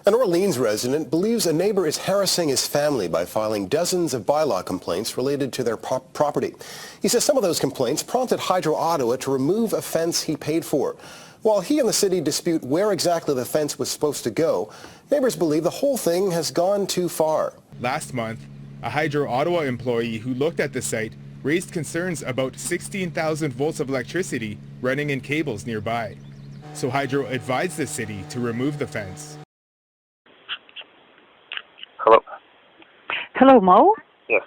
An Orleans resident believes a neighbor is harassing his family by filing dozens of bylaw complaints related to their property. He says some of those complaints prompted Hydro Ottawa to remove a fence he paid for. While he and the city dispute where exactly the fence was supposed to go, neighbors believe the whole thing has gone too far. Last month, a Hydro Ottawa employee who looked at the site raised concerns about 16,000 volts of electricity running in cables nearby. So Hydro advised the city to remove the fence. Hello. Hello, Mo. Yes.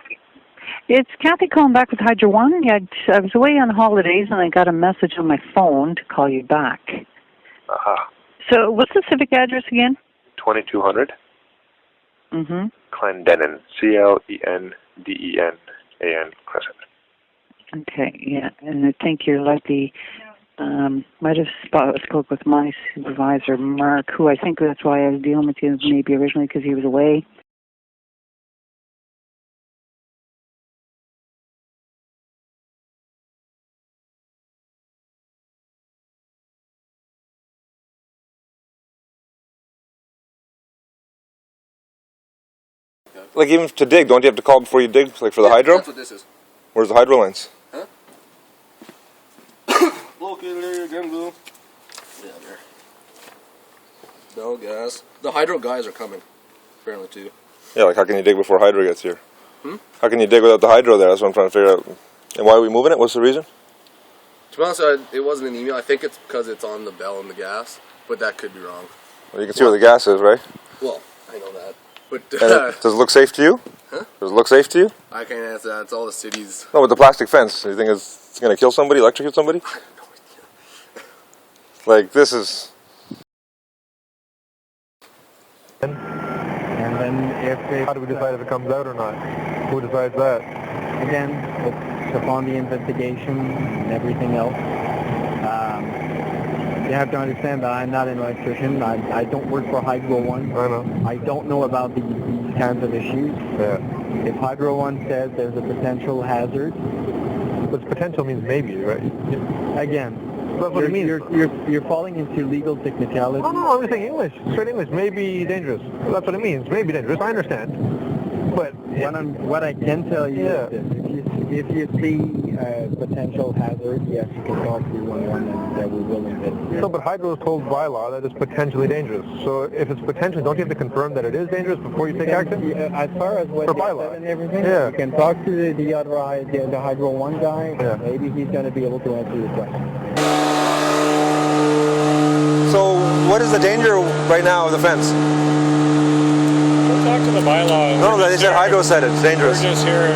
It's Kathy calling back with Hydro One. I was away on holidays and I got a message on my phone to call you back. So what's the civic address again? 2200. Mm-hmm. Clendenin. Clendenan Crescent. Okay, yeah. And I think you're likely, might have spoke with my supervisor, Mark, who I think that's why I was dealing with you maybe originally because he was away. Like even to dig, don't you have to call before you dig, like for the hydro? That's what this is. Where's the hydro lines? Huh? Located there again, Blue. Yeah, there. No gas. The hydro guys are coming, apparently, too. Yeah, like how can you dig before hydro gets here? How can you dig without the hydro there? That's what I'm trying to figure out. And why are we moving it? What's the reason? To be honest, it wasn't an email. I think it's because it's on the bell and the gas, but that could be wrong. Well, you can see where the gas is, right? Well, I know that. But does it look safe to you? Huh? Does it look safe to you? I can't answer that. It's all the cities. No, with the plastic fence. Do you think it's going to kill somebody, electrocute somebody? I have no idea. Like, this is... And then how do we decide if it comes out or not? Who decides that? Again, it's upon the investigation and everything else. You have to understand that I'm not an electrician. I don't work for Hydro One. I know. I don't know about these kinds of issues. Yeah. If Hydro One says there's a potential hazard, But potential means maybe, right? again, That's what it means. you're falling into legal technicality. Oh, no, I'm just saying English. Straight English. Maybe dangerous. That's what it means. Maybe dangerous. I understand. But What I can tell you is this. If you see a potential hazard, yes, you can call 311 and we will investigate. So, but Hydro is told by law that it's potentially dangerous. So if it's potentially, don't you have to confirm that it is dangerous before you take action? As far as what For he bylaw. said and everything, Yeah. you can talk to the Hydro One guy. Yeah. Maybe he's going to be able to answer your question. So, what is the danger right now of the fence? We'll talk to the bylaw. No, they said Hydro said it's dangerous. We're just here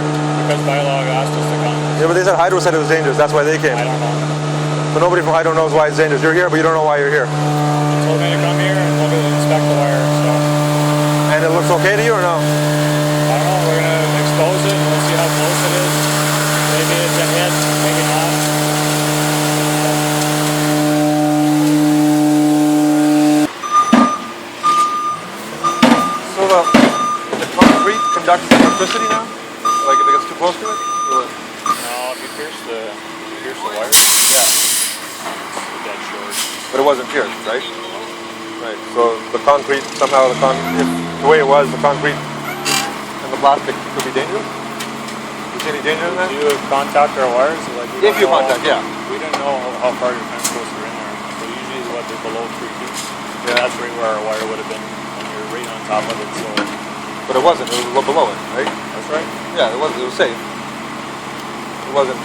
because bylaw asked us to come. Yeah, but they said Hydro said it was dangerous. That's why they came. I don't know. But nobody from Hydro knows why it's dangerous. You're here, but you don't know why you're here. They told me to come here and look at inspect the wire. So And it looks okay to you or no? I don't know. We're gonna expose it and we'll see how close it is. Maybe it's a hit, maybe not. So the concrete conducts electricity now? Like if it gets too close to it? Or? No, if you pierce the wire, yeah, it's dead short. But it wasn't pierced, right? Right. So the concrete, somehow if the way it was, the concrete and the plastic could be dangerous? Do you see any danger in that? Do you contact our wires? Like we If don't you know- contact, yeah. We didn't know how far your fence posts are in there. So usually what they're below 3 feet. Yeah. That's right where our wire would have been when you're right on top of it. So But it wasn't. It was a little below it, right? that's right. Yeah, it was safe. It wasn't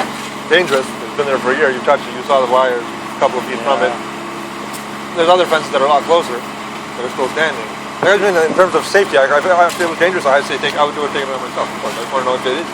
dangerous. It's been there for a year. You touched it. You saw the wires a couple of feet from it. There's other fences that are a lot closer that are still standing. I mean, in terms of safety, if I feel it was dangerous, I say I would do it taking it out myself. Of course, I just want to know if it is.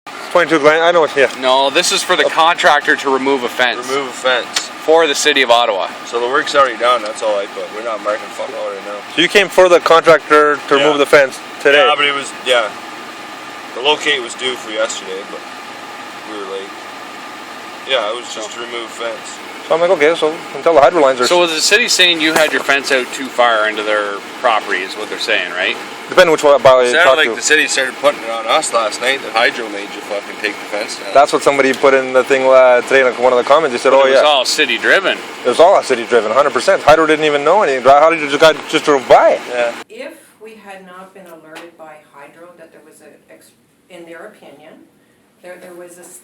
It's 22 Glen. I know what. Yeah. No, this is for the contractor to remove a fence. Remove a fence. for the city of Ottawa. So the work's already done, that's all I put. We're not marking fuck all right now. So you came for the contractor to remove the fence today? Yeah, but it was, the locate was due for yesterday, but we were late. Yeah, it was just to remove fence. So I'm like, okay, so until the hydro lines are... So was the city saying you had your fence out too far into their property is what they're saying, right? Depending which one bylaw you It talk sounded to. like the city started putting it on us last night that Hydro made you fucking take the fence down. That's what somebody put in the thing today in one of the comments. They said, But oh it was yeah. all city driven. It was all city driven, 100%. Hydro didn't even know anything. How did you just drove by? Yeah. If we had not been alerted by Hydro that there was in their opinion, there was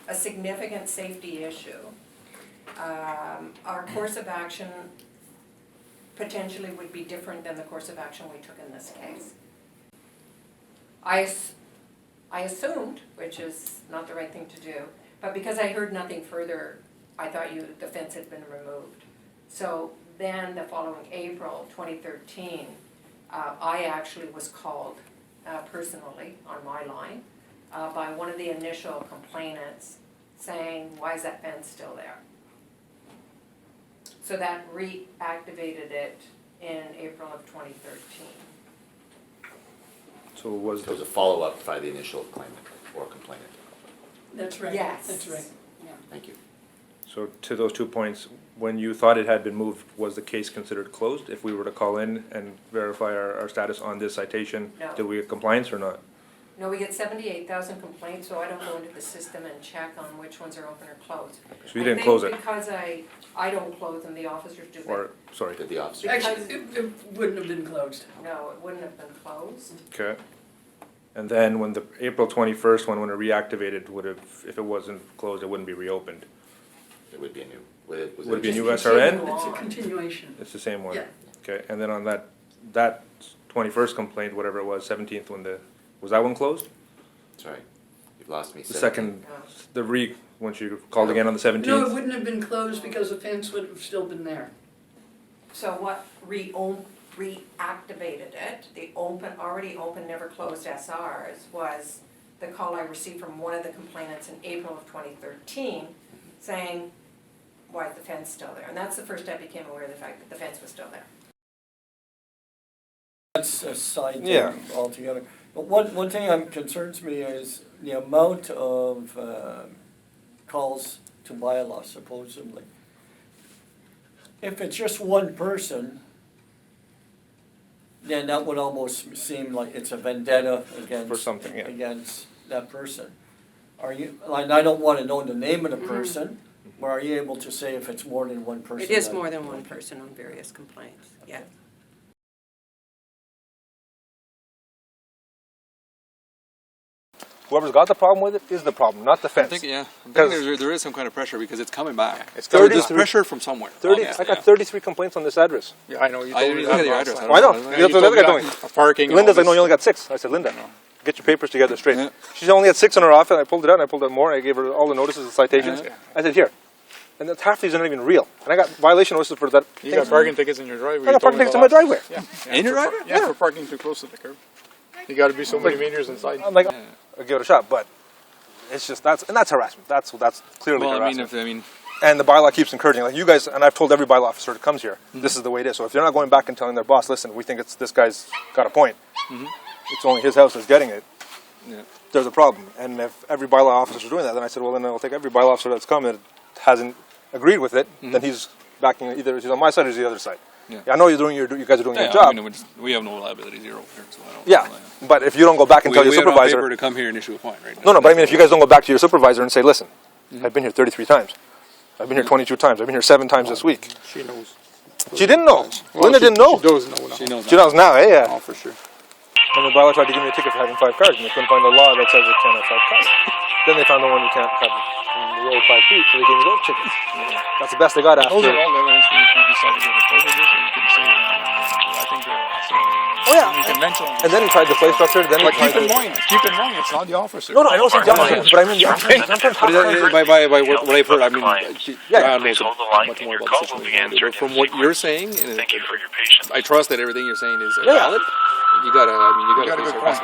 a significant safety issue, our course of action potentially would be different than the course of action we took in this case. I assumed, which is not the right thing to do, but because I heard nothing further, I thought the fence had been removed. So then the following April 2013, I actually was called personally on my line by one of the initial complainants saying, why is that fence still there? So that reactivated it in April of 2013. So it was a follow-up by the initial claimant or complainant. That's right. Yes. That's right. Yeah. Thank you. So to those 2 points, when you thought it had been moved, was the case considered closed? If we were to call in and verify our status on this citation, No. did we get compliance or not? No, we get 78,000 complaints, so I don't go into the system and check on which ones are open or closed. So you didn't close it? Because I don't close them, the officers do. Or, sorry. Did the officer? Actually, it wouldn't have been closed. No, it wouldn't have been closed. Okay. And then when the April 21st one, when it reactivated, if it wasn't closed, it wouldn't be reopened? It would be a new. Would it be a new SRN? It's a continuation. It's the same one? Yeah. Okay, and then on that 21st complaint, whatever it was, 17th, was that one closed? Sorry, you've lost me. The second, once you called again on the 17th? No, it wouldn't have been closed because the fence would have still been there. So what reactivated it, the already open, never closed SRs, was the call I received from one of the complainants in April of 2013 saying, why is the fence still there? And that's the first I became aware of the fact that the fence was still there. That's a side thing altogether. But one thing that concerns me is the amount of calls to bylaw, supposedly. If it's just one person, then that would almost seem like it's a vendetta against that person. Are you? And I don't want to know the name of the person, but are you able to say if it's more than one person? It is more than one person on various complaints. Yeah. Whoever's got the problem with it is the problem, not the fence. I think there is some kind of pressure because it's coming back. It's There's pressure from somewhere. I got 33 complaints on this address. Yeah, I know. You told me the address. I know. That's what the other guy told me. Parking. Linda's like, no, you only got 6. I said, Linda, get your papers together straight. Yeah. She only had 6 on her office. I pulled it out and I pulled out more. I gave her all the notices and citations. I said, here. And half these are not even real. And I got violation notices for that. You got parking tickets in your driveway. I got parking tickets in my driveway. Yeah. In your driveway? Yeah, for parking too close to the curb. You got to be so many meters inside. I'm like, I'll give it a shot, but it's just that's harassment. That's clearly harassment. I mean, and the bylaw keeps encouraging, like you guys, and I've told every bylaw officer that comes here, this is the way it is. So if they're not going back and telling their boss, listen, we think this guy's got a point. It's only his house that's getting it. Yeah. There's a problem. And if every bylaw officer is doing that, then I said, well, then I'll take every bylaw officer that's come that hasn't agreed with it. Then he's backing either he's on my side or he's the other side. Yeah. I know you guys are doing your job. I mean, we have no liability, zero here, so I don't. Yeah, but if you don't go back and tell your supervisor, we have no paper to come here and issue a fine, right? No, but I mean, if you guys don't go back to your supervisor and say, listen, I've been here 33 times, I've been here 22 times, I've been here 7 times this week. She knows. She didn't know. Linda didn't know. She does know now. She knows now. Yeah. Oh, for sure. And the bylaw tried to give me a ticket for having 5 cars, and they couldn't find the law that says it can't have 5 cars. Then they found the one you can't have the road 5 feet, so they gave me those tickets. That's the best they got after. Those are all evidence that you decided to report it, you can say, I think you can mention. And then he tried to play structure. Then but keep in mind, it's not the officer. No, I know it's not the officer, but I mean, by what I've heard, I mean, John knows much more about the situation. But from what you're saying, I trust that everything you're saying is valid. You got a good point.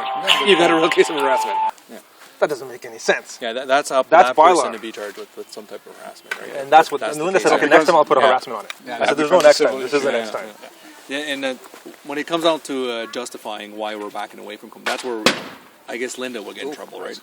You got a real case of harassment. Yeah. That doesn't make any sense. Yeah, that's up to That's that person bylaw. to be charged with some type of harassment, right? And that's what, That's and the Linda case. said, okay, next time I'll put a harassment on it. Yeah, I said, there's that no next becomes time, a this is the civil next issue. time. Yeah, and when it comes down to justifying why we're backing away from, that's where I guess Linda will get in trouble, right?